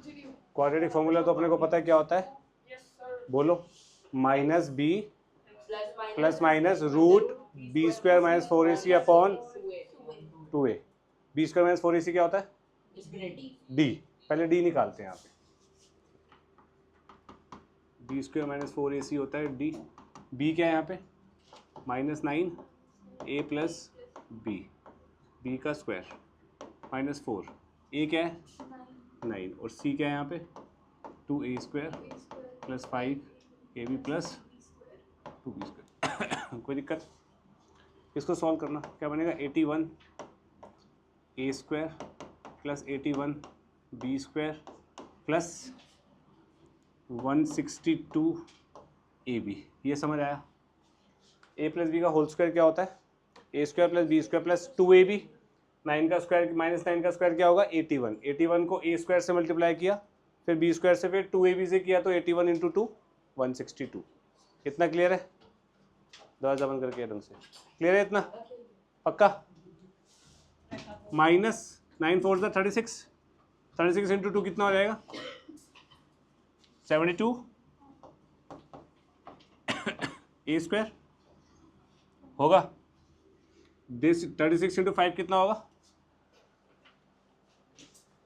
Quadratic formula तो अपने को पता है क्या होता है, बोलो, minus B plus minus root B square minus 4ac upon 2a। B square minus 4ac क्या होता है, डी। पहले डी निकालते हैं यहाँ पे, बी स्क्वायर माइनस 4ac होता है डी। बी क्या है यहाँ पे, -9 a प्लस बी, बी का स्क्वायर -4, ए क्या है 9, और सी क्या है यहाँ पे 2a square plus 5ab plus 2b square. कोई दिक्कत, इसको सॉल्व करना, क्या बनेगा 81 a square plus 81 b square plus 162 ab। ये समझ आया। a प्लस बी का होल स्क्वायर क्या होता है, a square plus B square plus 2ab। 9 का स्क्वायर माइनस 9 का स्क्वायर क्या होगा 81। 81 को a स्क्वायर से मल्टीप्लाई किया, फिर b स्क्वायर से, फिर 2ab से किया, तो 81 इंटू 2 162। इतना क्लियर है, दरवाजा बंद करके ढंग से, क्लियर है इतना, पक्का। -9 4 36, 36 इंटू 2 कितना हो जाएगा 72 a स्क्वायर होगा। 36 इंटू 5 कितना होगा,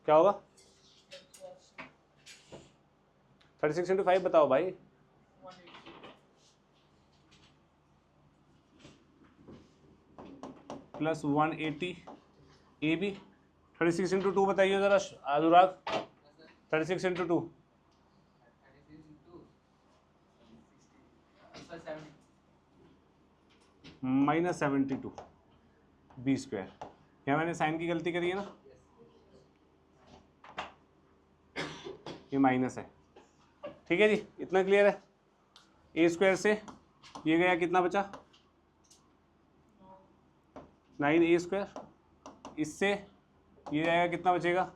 क्या होगा 36 इंटू 5 बताओ भाई, प्लस 180 ए बी। 36 इंटू 2 बताइए जरा अनुराग, 36 इंटू 2 -72 बी स्क्वायर। यहाँ मैंने साइन की गलती करी है ना, ये माइनस है, ठीक है जी, इतना क्लियर है। ए स्क्वायर से ये गया, कितना बचा 9a स्क्वायर, इससे ये जाएगा, कितना बचेगा,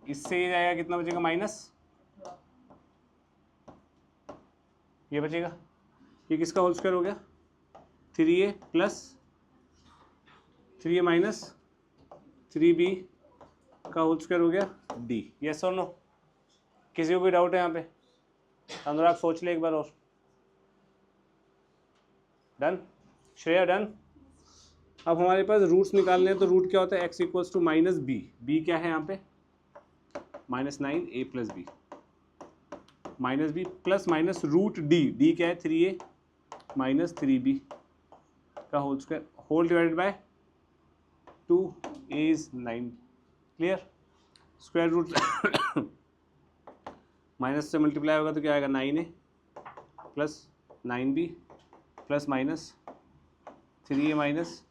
इससे ये जाएगा, कितना बचेगा माइनस, ये बचेगा, ये किसका होल स्क्वायर हो गया 3a plus 3a minus 3b का होल स्क्वायर हो गया d। यस और नो, किसी को कोई डाउट है यहाँ पे, अनुराग सोच ले एक बार और। Done, Shreya done. अब हमारे पास रूट्स निकालने हैं, तो रूट क्या होता है x equals to minus b. B क्या है यहाँ पे -9 a plus b, minus B plus minus root d, d क्या है 3a माइनस 3b का whole square, whole divided by 2a is 9। Clear, square root minus से मल्टीप्लाई होगा तो क्या आएगा 9a plus 9b plus minus 3a minus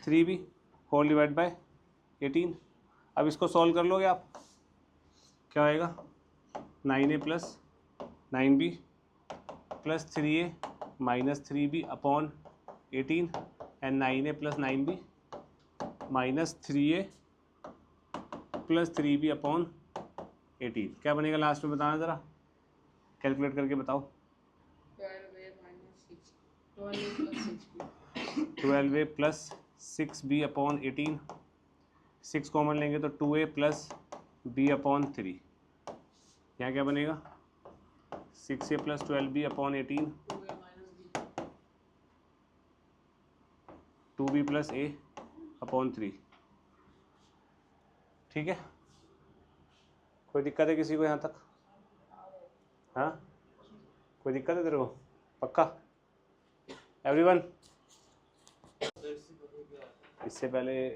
3b whole divide by 18। अब इसको सॉल्व कर लोगे आप, क्या आएगा 9a plus 9b plus 3a minus 3b upon 18 and 9a plus 9b minus 3a plus 3b upon 18। क्या बनेगा लास्ट में बताना ज़रा, कैलकुलेट करके बताओ। 12a plus 6b upon 18, 6 common लेंगे तो 2a प्लस b अपॉन 3। यहाँ क्या बनेगा 6a plus 12b upon 18, 2b plus a upon 3। ठीक है, कोई दिक्कत है किसी को यहाँ तक, हाँ कोई दिक्कत है तेरे को, पक्का एवरीवन। इससे पहले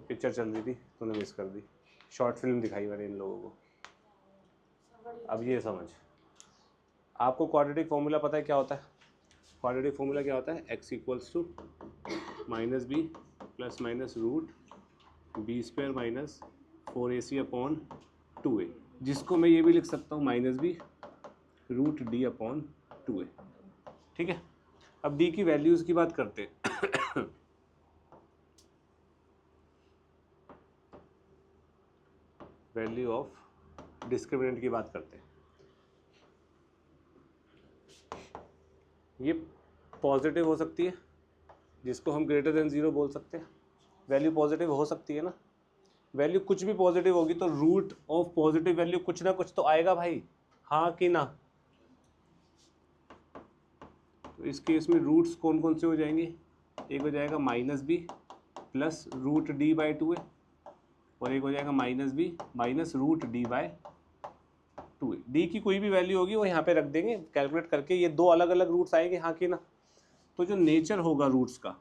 पिक्चर चल रही थी, तूने मिस कर दी, शॉर्ट फिल्म दिखाई मैंने इन लोगों को। अब ये समझ, आपको क्वाड्रेटिक फॉर्मूला पता है क्या होता है, क्वाड्रेटिक फॉर्मूला क्या होता है x equals to minus B plus minus root B square minus 4ac upon 2a, जिसको मैं ये भी लिख सकता हूँ minus b root d upon 2a। ठीक है, अब d की वैल्यूज़ की बात करते हैं। वैल्यू ऑफ डिस्क्रिमिनेंट की बात करते हैं। ये पॉजिटिव हो सकती है, जिसको हम ग्रेटर देन 0 बोल सकते हैं, वैल्यू पॉजिटिव हो सकती है ना, वैल्यू कुछ भी पॉजिटिव होगी तो रूट ऑफ पॉजिटिव वैल्यू कुछ ना कुछ तो आएगा भाई, हाँ कि ना। तो इस केस में रूट्स कौन कौन से हो जाएंगे, एक हो जाएगा minus B plus root d by 2a और एक हो जाएगा minus b minus root d by 2a। D की कोई भी वैल्यू होगी वो यहाँ पे रख देंगे कैलकुलेट करके, ये दो अलग अलग रूट्स आएंगे, हाँ कि ना। तो जो नेचर होगा रूट्स का,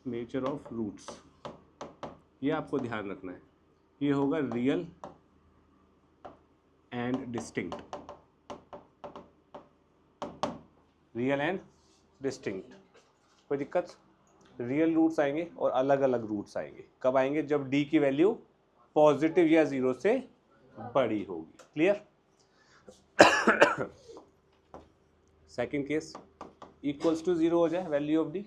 नेचर ऑफ रूट्स, ये आपको ध्यान रखना है, ये होगा real and distinct, real and distinct. कोई दिक्कत, रियल रूट्स आएंगे और अलग अलग रूट्स आएंगे, कब आएंगे, जब डी की वैल्यू पॉजिटिव या जीरो से बड़ी होगी। Clear. Second case, equals to zero हो जाए वैल्यू ऑफ डी।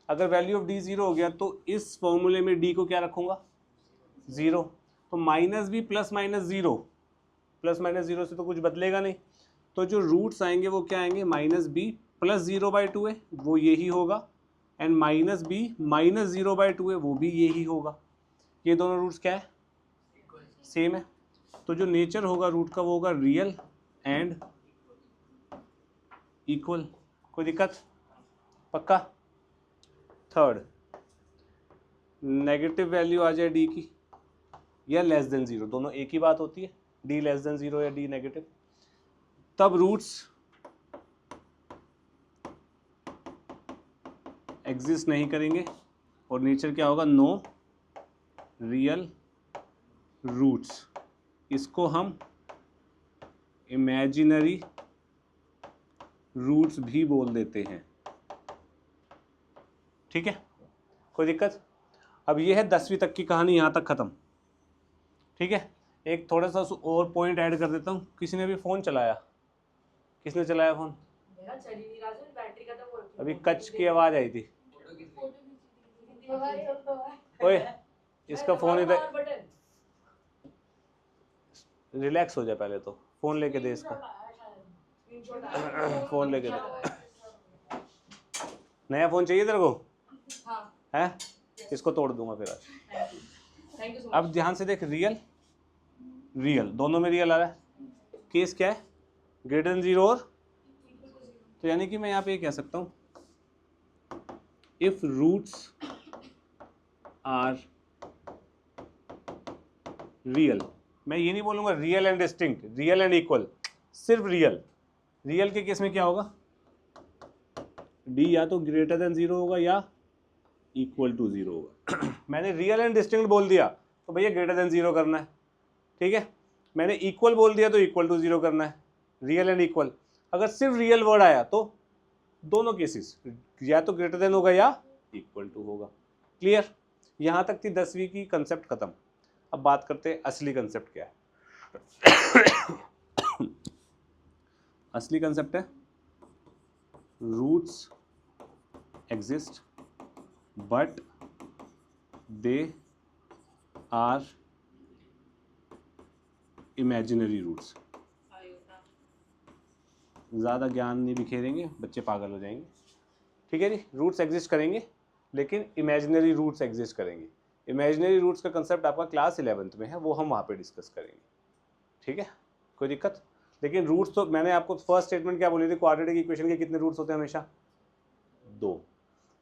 अगर वैल्यू ऑफ डी जीरो हो गया तो इस फॉर्मूले में डी को क्या रखूंगा, जीरो। तो minus B plus minus zero, plus minus zero से तो कुछ बदलेगा नहीं, तो जो रूट्स आएंगे वो क्या आएंगे, minus B plus zero by 2a वो यही होगा, and minus b minus zero by 2a वो भी यही होगा। ये दोनों रूट्स क्या है, सेम है। तो जो नेचर होगा रूट का वो होगा रियल एंड इक्वल। कोई दिक्कत, पक्का। थर्ड, नेगेटिव वैल्यू आ जाए डी की या लेस देन जीरो, दोनों एक ही बात होती है, डी लेस देन जीरो या डी नेगेटिव, तब रूट्स एग्जिस्ट नहीं करेंगे और नेचर क्या होगा, नो रियल रूट्स। इसको हम इमेजिनरी रूट्स भी बोल देते हैं, ठीक है। कोई दिक्कत। अब ये है 10वीं तक की कहानी, यहाँ तक खत्म, ठीक है। एक थोड़ा सा और पॉइंट ऐड कर देता हूँ। किसी ने अभी फ़ोन चलाया, किसने चलाया फ़ोन, अभी कच की आवाज़ आई थी। ओए इसका फ़ोन इधर, रिलैक्स हो जाए पहले तो, फ़ोन लेके दे इसका, फ़ोन लेके दे। नया फ़ोन चाहिए तेरे को, है, इसको तोड़ दूंगा फिर आज। अब ध्यान से देख, रियल रियल दोनों में रियल आ रहा है, केस क्या है, ग्रेटर देन जीरो और, तो यानी कि मैं यहाँ पे ये कह सकता हूँ, इफ रूट्स आर रियल, मैं ये नहीं बोलूँगा real and distinct, real and equal, सिर्फ रियल। रियल के केस में क्या होगा, डी या तो ग्रेटर देन जीरो होगा या इक्वल टू जीरो होगा। मैंने रियल एंड डिस्टिंक्ट बोल दिया तो भैया ग्रेटर देन जीरो करना है, ठीक है। मैंने इक्वल बोल दिया तो इक्वल टू जीरो करना है, रियल एंड इक्वल। अगर सिर्फ रियल वर्ड आया तो दोनों केसेस या तो ग्रेटर देन होगा या इक्वल टू होगा। क्लियर। यहाँ तक थी 10वीं की कंसेप्ट खत्म। अब बात करते हैं असली कंसेप्ट क्या है। असली कंसेप्ट है roots exist but they are imaginary roots. ज़्यादा ज्ञान नहीं बिखेरेंगे, बच्चे पागल हो जाएंगे, ठीक है जी। रूट्स एग्जिस्ट करेंगे लेकिन इमेजिनरी रूट्स एग्जिस्ट करेंगे। इमेजिनरी रूट्स का कंसेप्ट आपका क्लास 11th में है, वो हम वहाँ पे डिस्कस करेंगे, ठीक है। कोई दिक्कत। लेकिन रूट्स तो मैंने आपको फर्स्ट स्टेटमेंट क्या बोली थी, क्वाड्रेटिक इक्वेशन के कितने रूट्स होते हैं, हमेशा 2।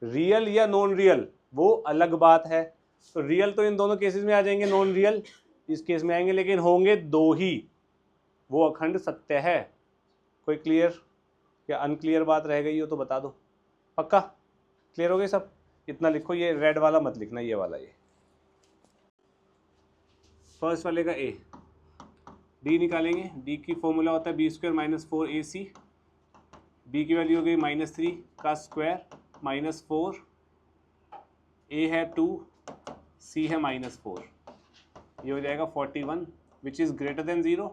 रियल या नॉन रियल वो अलग बात है, तो रियल तो इन दोनों केसेस में आ जाएंगे, नॉन रियल इस केस में आएंगे, लेकिन होंगे 2 ही, वो अखंड सत्य है। कोई क्लियर या अनक्लियर बात रह गई हो तो बता दो। पक्का क्लियर हो गई सब। इतना लिखो, ये रेड वाला मत लिखना, ये वाला, ये फर्स्ट वाले का ए। डी निकालेंगे, डी की फॉर्मूला होता है b square minus 4ac। B की वैल्यू हो गई -3 का स्क्वायर -4, ए है 2, सी है -4, ये हो जाएगा 41 which is greater than 0।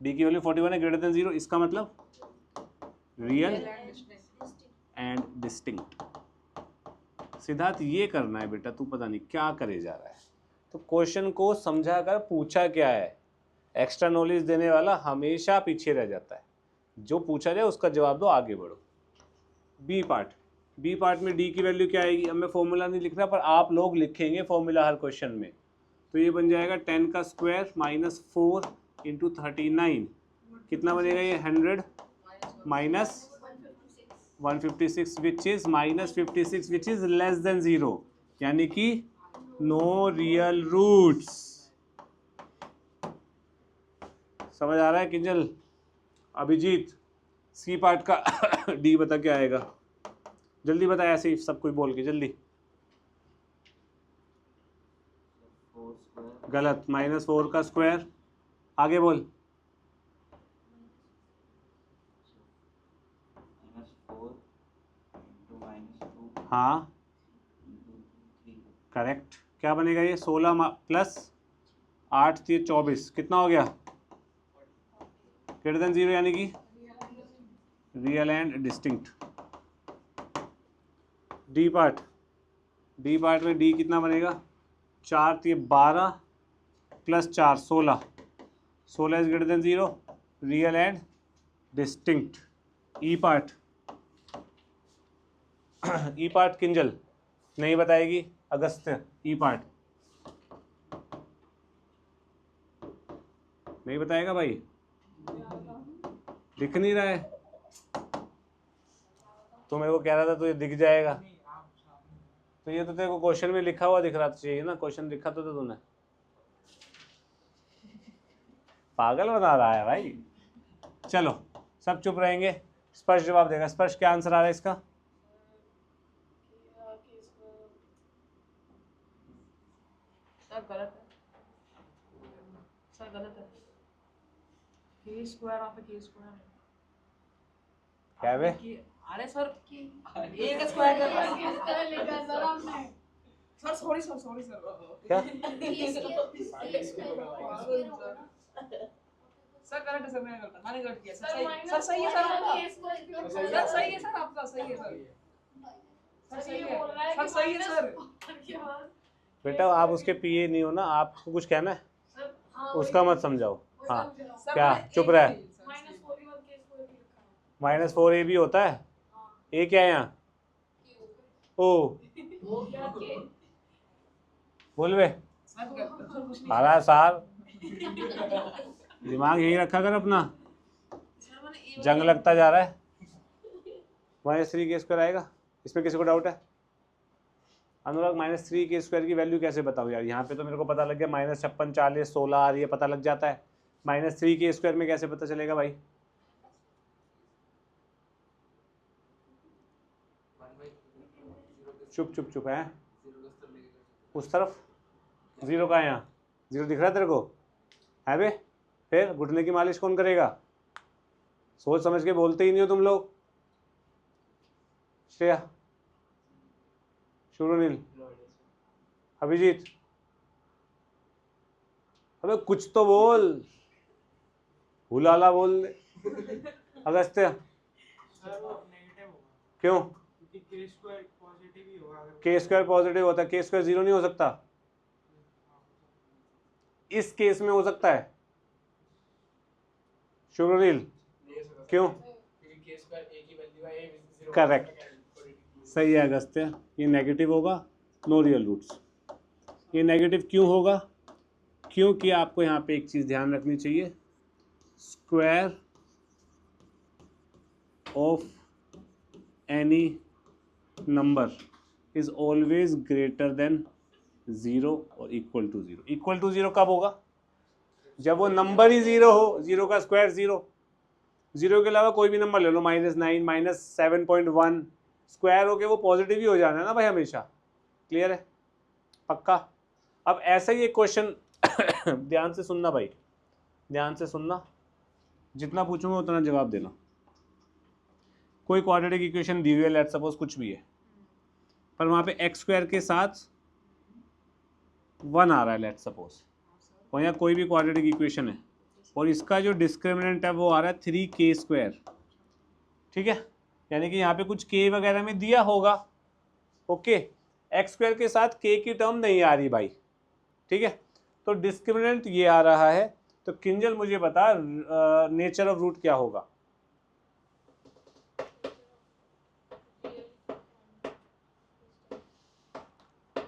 D की वैल्यू 41 है, ग्रेटर देन 0, इसका मतलब रियल एंड डिस्टिंक्ट। सिद्धार्थ ये करना है बेटा, तू पता नहीं क्या करे जा रहा है। तो क्वेश्चन को समझा कर पूछा क्या है। एक्स्ट्रा नॉलेज देने वाला हमेशा पीछे रह जाता है, जो पूछा जाए उसका जवाब दो, आगे बढ़ो। बी पार्ट, बी पार्ट में डी की वैल्यू क्या आएगी, अब मैं फॉर्मूला नहीं लिख रहा पर आप लोग लिखेंगे फॉर्मूला हर क्वेश्चन में। तो ये बन जाएगा 10 का स्क्वायर माइनस 4 इंटू 39, कितना बनेगा ये 100 minus 156 which is minus 56 which is less than 0, यानी कि नो रियल रूट्स। समझ आ रहा है किंजल? अभिजीत सी पार्ट का डी बता क्या आएगा, जल्दी बता, ऐसे ही सब कुछ बोल के जल्दी। गलत, -4 का स्क्वायर, आगे बोल। हाँ करेक्ट, क्या बनेगा ये 16 प्लस 8 थी 24, कितना हो गया ग्रेटर देन 0, यानी कि real and distinct. D part में डी कितना बनेगा 4 थी 12 plus 4 16 is greater than 0, real and distinct. E part Kinjal नहीं बताएगी, अगस्त्य ई पार्ट नहीं बताएगा भाई, दिख नहीं रहा है तो मेरे को कह रहा था तो ये दिख जाएगा, तो ये तो तेरे को क्वेश्चन में लिखा हुआ दिख रहा चाहिए ना, क्वेश्चन लिखा तो तूने, पागल बना रहा है भाई। चलो सब चुप रहेंगे, स्पर्श जवाब देगा। स्पर्श क्या आंसर आ रहा है इसका? गलत है सर, गलत है। के स्क्वायर वहाँ पे के स्क्वायर है। क्या बे? अरे सर ए का स्क्वायर कर रहा है सर, सॉरी सर क्या सर गलत है सर, मैंने गलत, मैंने गलत किया सर, सही है सर आपका, सही है सर आपका, सही है सर, सर सही है सर। बेटा आप उसके पीए नहीं हो ना, आपको कुछ कहना है उसका मत समझाओ। हाँ क्या चुप रहा है? -4 ए भी होता है, ए क्या है यहाँ? ओ बोल बे, अरे सार दिमाग यही रखा कर अपना, जंग लगता जा रहा है। -3 के स्क्वायर आएगा, इसमें किसी को डाउट है? अनुराग -3 के स्क्वायर की वैल्यू कैसे बताऊँ यार, यहाँ पे तो मेरे को पता लग गया -56 40 16 आ रही है, पता लग जाता है। -3 के स्क्वायर में कैसे पता चलेगा भाई? चुप है उस तरफ, 0 का है यहाँ, 0 दिख रहा है तेरे को है बे? फिर घुटने की मालिश कौन करेगा? सोच समझ के बोलते ही नहीं हो तुम लोग। श्रेया, शुरुनील, अभिजीत, अबे कुछ तो बोल, हुलाला बोल दे। अगस्त्य क्यों? के स्क्वायर पॉजिटिव होता है, के स्क्वायर 0 नहीं हो सकता, इस केस में हो सकता है। शुभनील क्यों? करेक्ट, सही है अगस्त्य, ये नेगेटिव होगा, नो रियल रूट्स। ये नेगेटिव क्यों होगा? क्योंकि आपको यहाँ पे एक चीज़ ध्यान रखनी चाहिए, square of any number is always greater than 0 और इक्वल टू 0। इक्वल टू 0 कब होगा? जब वो नंबर ही 0 हो, 0 का स्क्वायर 0, 0 के अलावा कोई भी नंबर ले लो, -9 -7.1 स्क्वायर हो के वो पॉजिटिव ही हो जाना है ना भाई हमेशा। क्लियर है? पक्का? अब ऐसा ही एक क्वेश्चन ध्यान से सुनना भाई, ध्यान से सुनना, जितना पूछूंगा उतना जवाब देना। कोई क्वाड्रेटिक इक्वेशन दी हुई है, लेट्स सपोज कुछ भी है, पर वहाँ पे x स्क्वायर के साथ 1 आ रहा है लेट्स सपोज, और यहाँ कोई भी क्वाड्रेटिक इक्वेशन है और इसका जो डिस्क्रिमिनेंट है वो आ रहा है 3k स्क्वायर, ठीक है, यानी कि यहाँ पे कुछ k वगैरह में दिया होगा, ओके, x स्क्वायर के साथ k की टर्म नहीं आ रही भाई, ठीक है, तो डिस्क्रिमिनेंट ये आ रहा है। तो किंजल मुझे बता नेचर ऑफ रूट क्या होगा?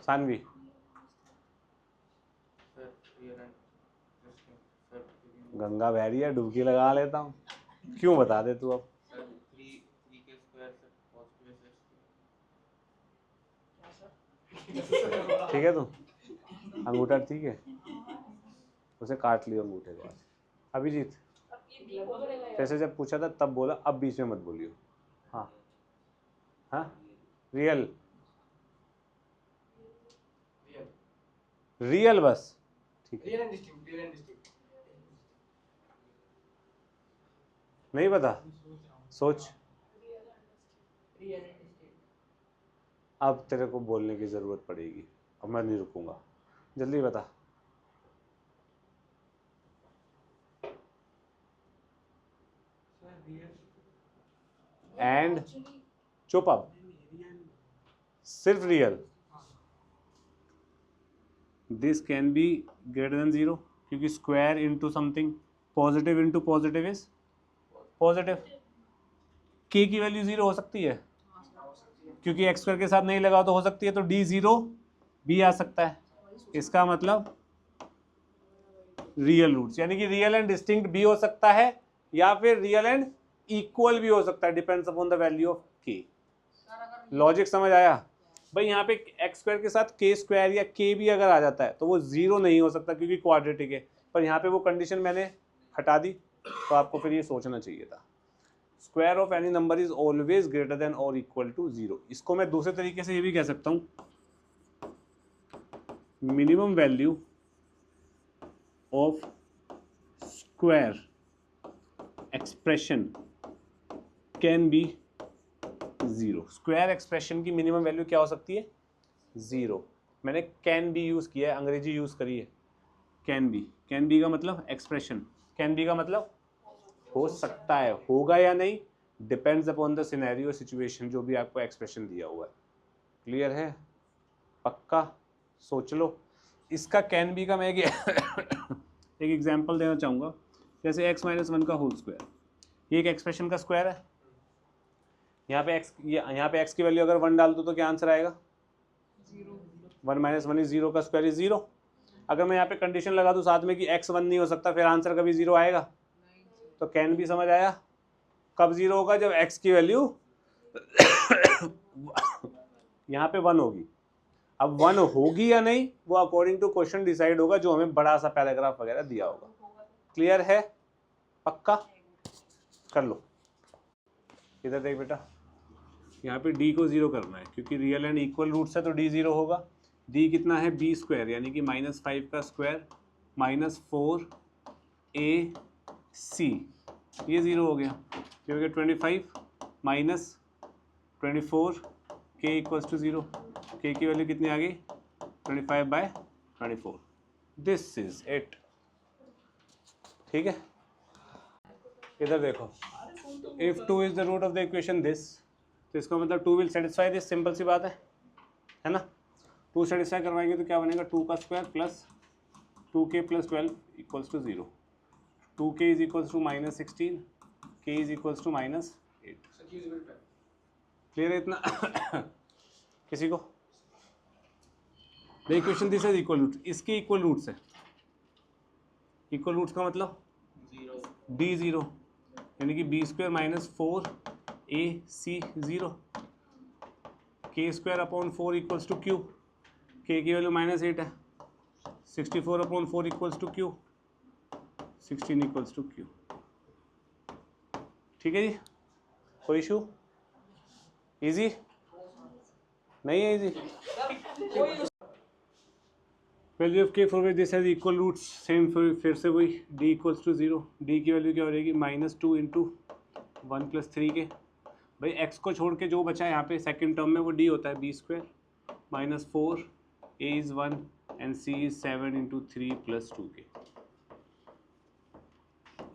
सानवी गंगा बह रही है, डुबकी लगा लेता हूँ। क्यों बता दे तू अब। ठीक है तू अंगूठा ठीक है, उसे काट लियो अंगूठे को। अभिजीत जैसे जब पूछा था तब बोला, अब बीच में मत बोलियो। हाँ हाँ रियल रियल बस ठीक है। नहीं पता, सोच। अब तेरे को बोलने की जरूरत पड़ेगी, अब मैं नहीं रुकूंगा, जल्दी बता। एंड चुप अब, सिर्फ real. This can be greater than 0 क्योंकि square into something positive into positive is positive. के की वैल्यू 0 हो सकती है क्योंकि एक्स स्क्वायर के साथ नहीं लगा तो हो सकती है, तो डी 0 भी आ सकता है। इसका मतलब रियल रूट्स, यानी कि रियल एंड डिस्टिंक्ट भी हो सकता है या फिर रियल एंड इक्वल भी हो सकता है, depends upon the value of के। लॉजिक समझ आया भाई। यहाँ पे एक्स स्क्वायर के साथ के स्क्वायर या के भी अगर आ जाता है तो वो 0 नहीं हो सकता क्योंकि क्वाड्रेटिक है, पर यहाँ पे वो कंडीशन मैंने हटा दी, तो आपको फिर ये सोचना चाहिए था। Square of any number is always greater than और इक्वल टू 0। इसको मैं दूसरे तरीके से ये भी कह सकता हूँ, minimum value of square expression can be 0। Square expression की मिनिमम वैल्यू क्या हो सकती है? 0। मैंने कैन बी यूज किया है, अंग्रेजी यूज करी है। कैन बी का मतलब एक्सप्रेशन, कैन बी का मतलब हो सकता है, होगा या नहीं depends upon the scenario situation, जो भी आपको एक्सप्रेशन दिया हुआ है। क्लियर है? पक्का? सोच लो। इसका कैन बी का मैं एक एग्जांपल देना चाहूँगा। जैसे x - 1 का होल स्क्वायर, ये एक एक्सप्रेशन का स्क्वायर है। यहाँ पे x की वैल्यू अगर 1 डाल दो तो क्या आंसर आएगा? 1 - 1 इज 0 का स्क्वायर इज 0। अगर मैं यहाँ पे कंडीशन लगा दूँ साथ में कि x 1 नहीं हो सकता, फिर आंसर कभी 0 आएगा? तो कैन भी समझ आया? कब 0 होगा? जब x की वैल्यू यहाँ पे 1 होगी। अब 1 होगी या नहीं वो अकॉर्डिंग टू क्वेश्चन डिसाइड होगा, जो हमें बड़ा सा पैराग्राफ वगैरह दिया होगा। क्लियर है? पक्का? कर लो। इधर देख बेटा, यहाँ पे d को 0 करना है क्योंकि रियल एंड इक्वल रूट्स है, तो d 0 होगा। d कितना है? b स्क्वायर, यानी कि -5 का स्क्वायर -4ac, ये 0 हो गया। ये हो गया 25 - 24 k इक्वल्स टू 0। k की वैल्यू कितनी आ गई? 25/24। This is it. ठीक है, इधर देखो, if 2 is the root of the equation this, तो इसका मतलब 2 विल सेटिस्फाई दिस। सिंपल सी बात है ना? 2 सेटिस्फाई करवाएंगे तो क्या बनेगा? 2 का square plus 2k + 12 equals to 0। 2k is equals to -16, k is equals to -8। Clear है इतना? किसी को? The equation this is equal root, इसके इक्वल रूट्स है। इक्वल रूट्स का मतलब d 0, यानी कि b square -4ac 0, k square upon 4 equals to q, k की वैल्यू -8 है। 64/4 equals to q, 16 equals to q। ठीक है जी, कोई इशू? इजी नहीं है? Easy. Value of k for which this has equal roots, same फिर से वही, d इक्वल्स टू 0। d की वैल्यू क्या हो जाएगी? -2 × 1 + 3k। भाई x को छोड़ के जो बचा है यहाँ पे सेकंड टर्म में वो d होता है, b square -4, a is 1 and c is 7 × 3 + 2k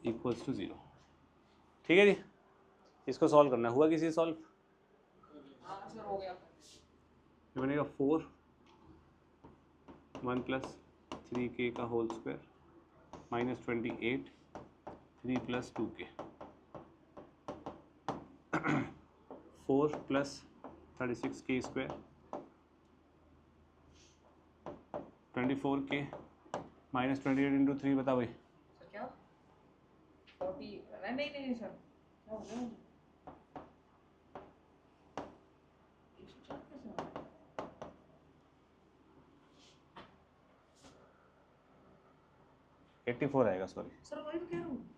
equals to 0। ठीक है जी, इसको सॉल्व करना हुआ किसी सॉल्व? ये बनेगा 4 1 + 3k का whole square -28 3 + 2k 4 + 36k square 24k minus 28 into 3 बता भाई। सर क्या 40 नहीं नहीं नहीं सर क्या हो गया 104 कैसे हो गया 84 आएगा, सॉरी। सर वही तो कह रहा हूँ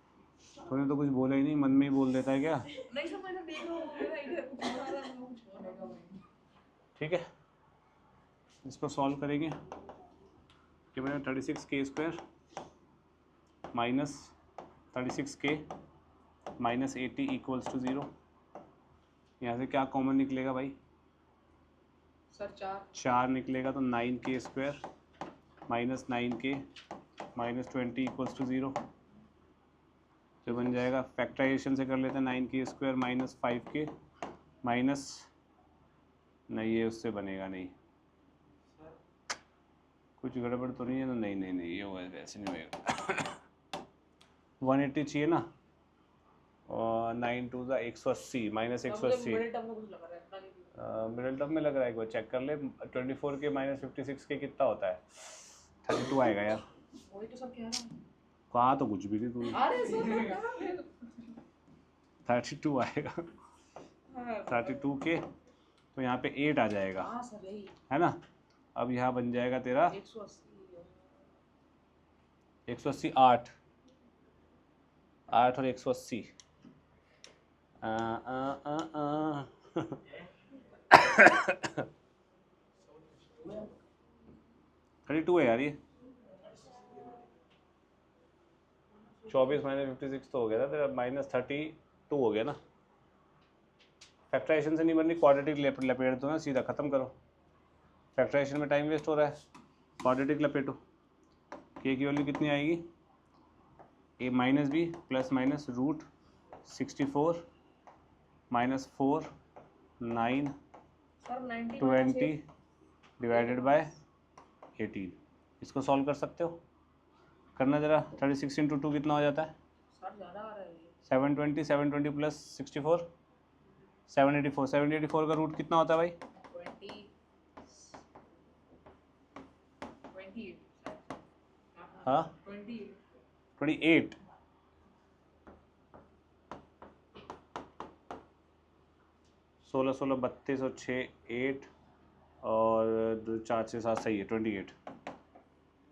तूने तो कुछ बोला ही नहीं, मन में ही बोल देता है क्या? नहीं सर मैं देख रहा हूँ मेरा इधर कुछ हो रहा है कुछ हो रहेगा भाई ठीक है, इसको सॉल्व करेंगे। कि मैंने 36k square minus 36k minus 80 equals to 0। यहाँ से क्या कॉमन निकलेगा भाई? सर 4 4 निकलेगा तो 9k square minus 9k minus 20 equals to 0। तो बन जाएगा, फैक्टराइजेशन से कर लेते हैं, 9k square minus 5k minus, नहीं ये उससे बनेगा नहीं, कुछ गड़बड़ तो नहीं है ना? नहीं नहीं नहीं, ये होगा ऐसे नहीं होएगा। 180 चाहिए ना, और 9 2 ज़ा 180 माइनस 180 मिडिल टर्म में कुछ लगा रहा है मिडिल टर्म में लग रहा है, एक बार चेक कर ले। 24k माइनस 56k कितना होता है? 32 आएगा यार। वही तो सर कह रहा हूँ कहा तो कुछ भी नहीं तूने। अरे सर कहाँ फिर 32 आएगा, 32k, तो यहाँ पे 8 आ जाएगा, हाँ सर यही है ना? अब यहाँ बन जाएगा तेरा 180 180 8 8 और 180 32 है यार ये। 24 माइनस 56 तो हो गया था तेरा, माइनस 32 हो गया ना। फैक्टराइजेशन से नहीं बननी, क्वाड्रेटिक लपेट दो ना, सीधा ख़त्म करो। फैक्टराइजेशन में टाइम वेस्ट हो रहा है, क्वाड्रेटिक लपेटो। के की वैल्यू कितनी आएगी? A minus B plus minus root 64 minus 4 9 sir 90 20 divided by 18। इसको सॉल्व कर सकते हो? करना ज़रा। 36 इंटू 2 कितना हो जाता है? सर ज़्यादा आ रहा है ये 720 प्लस 64 784। 784 का रूट कितना होता है भाई? 28 हाँ 28 28। सोलह 32 और 6 8 और 4 6 7 सही है 28।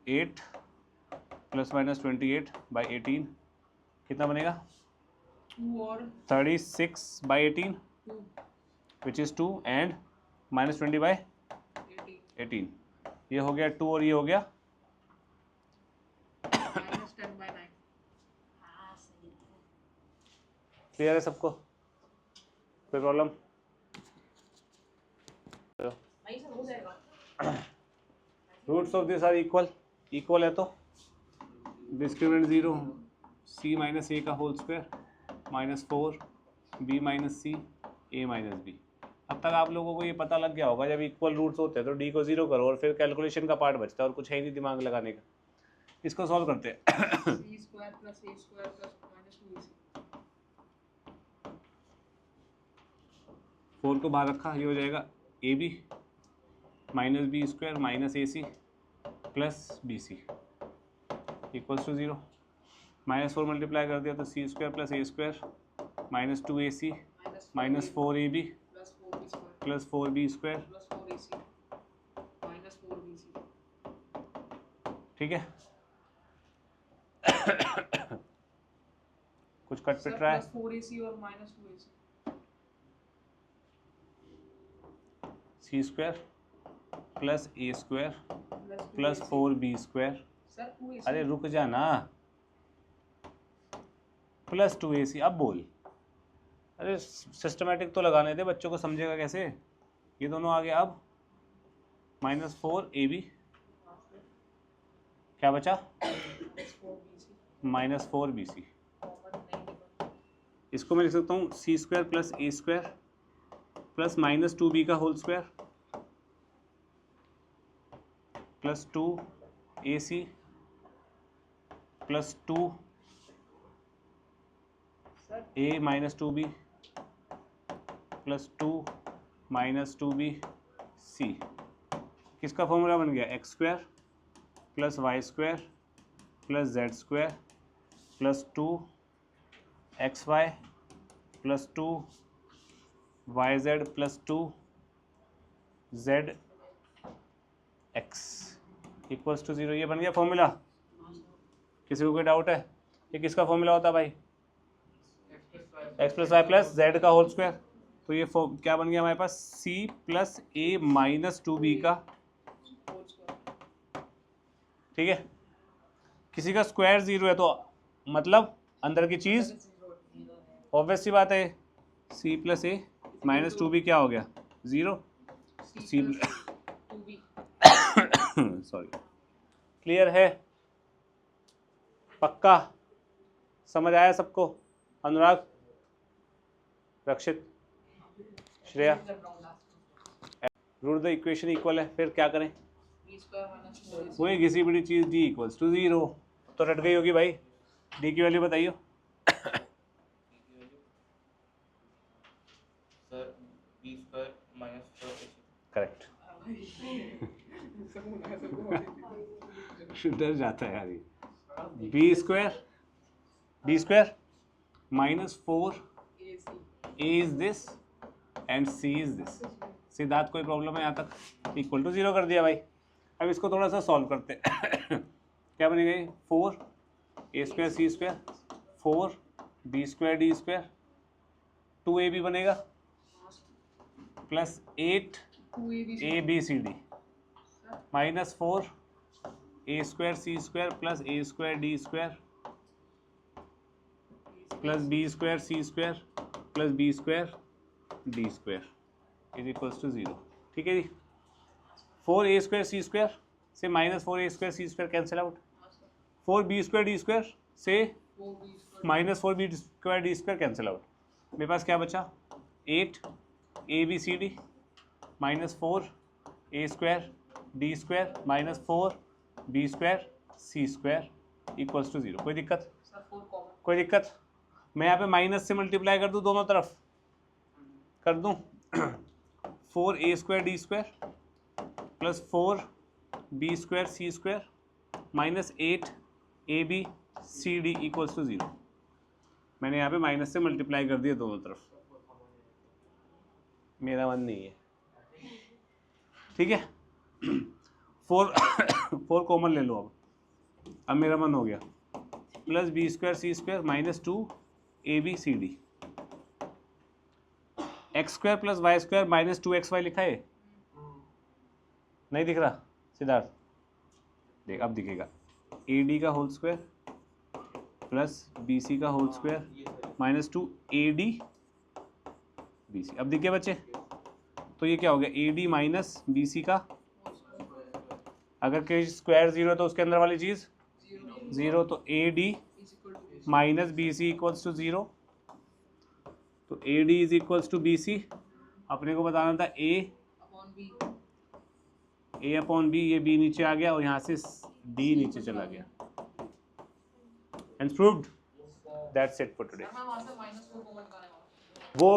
8 प्लस माइनस 28 बाई 18 कितना बनेगा? 2 और 36 by 18 2 which is 2 and minus 20 by 18। ये हो गया 2 और ये हो गया माइनस 10 बाय 9 हाँ सही है क्लियर है सबको? कोई प्रॉब्लम? नहीं सर हो जाएगा roots of this are equal, equal है तो डिस्क्रिमिनेंट 0 c माइनस ए का whole square minus 4 b minus c a minus b. अब तक आप लोगों को ये पता लग गया होगा, जब इक्वल रूट्स होते हैं तो d को 0 करो और फिर कैलकुलेशन का पार्ट बचता है और कुछ है ही नहीं दिमाग लगाने का। इसको सॉल्व करते हैं। c square plus a square plus minus 2ac 4 को बाहर रखा, ये हो जाएगा a b minus b square minus a c plus b c equals to 0। Minus 4 multiply कर दिया तो c square plus a square minus 2ac minus 4ab plus 4b plus 4b square square plus 4ac minus 4bc ठीक है। कुछ cut sir पिट रहा है? Plus 4ac और minus 2ac c square plus a square plus 4b square. Sir 2ac अरे रुक जा ना, प्लस 2ac। अब बोल, अरे सिस्टमेटिक तो लगाने दे, बच्चों को समझेगा कैसे? ये दोनों आ गया। अब माइनस 4ab क्या बचा? Minus 4bc। इसको मैं लिख सकता हूँ c square plus a square plus minus 2b का whole square plus 2ac plus 2a minus 2b plus 2 minus 2bc। किसका फॉर्मूला बन गया? X square plus y square plus z square plus 2xy plus 2yz plus 2zx equals to 0। ये बन गया formula. किसी को कोई डाउट है? ये किसका फॉर्मूला होता है भाई? x plus y plus z का होल स्क्वायर। तो ये क्या बन गया हमारे पास? c plus a minus 2b का, ठीक है। किसी का स्क्वायर 0 है तो मतलब अंदर की चीज ऑब्वियस सी बात है, c plus a minus 2b क्या हो गया? 0। c सॉरी, क्लियर है? पक्का समझ आया सबको? Anurag, Rakshit, Shreya, root the equation equal है, फिर क्या करें? वही घिसी पिटी चीज d इक्वल्स टू 0। तो रट गई होगी भाई। d की वैल्यू बताइए। Sir b square minus 4ac। Correct. डर जाता है यार ये। b square minus 4 a is this and c is this. Siddharth, कोई प्रॉब्लम है यहाँ तक? इक्वल टू 0 कर दिया भाई। अब इसको थोड़ा सा सॉल्व करते हैं। क्या बनेगा ये? 4 a square c square 4 b square d square 2ab बनेगा plus 8 a b c d minus 4 a square c square plus a square d square plus b square c square plus b square d square is equals to 0। ठीक है जी। 4a square c square से minus 4a square c square cancel out. 4b square d square से minus 4b square d square cancel out. मेरे पास क्या बचा? 8 a b c d minus 4 a square d square minus 4 b square c square equals to 0। कोई दिक्कत? कोई दिक्कत? मैं यहाँ पे माइनस से मल्टीप्लाई कर दूँ, दोनों तरफ कर दूँ। 4a square d square plus 4b square c square minus 8 ab c d equals to 0। मैंने यहाँ पे माइनस से मल्टीप्लाई कर दिया दोनों तरफ। मेरा मन नहीं है, ठीक है। 4 कॉमन ले लो। अब मेरा मन हो गया plus b square c square minus 2 ab c d x square plus y square minus 2xy लिखा है? नहीं दिख रहा सिद्धार्थ? देख, अब दिखेगा। ad का होल स्क्वायर प्लस bc का whole square minus 2 ad bc। अब दिख गया बच्चे? तो ये क्या हो गया? ad माइनस bc का, अगर कोई स्क्वायर 0 तो उसके अंदर वाली चीज 0, तो ad minus bc equals to 0। तो AD is equals to BC। अपने को बताना था A अपॉन B। ये B नीचे आ गया और यहाँ से D नीचे चला गया। Hence proved. That's it for today.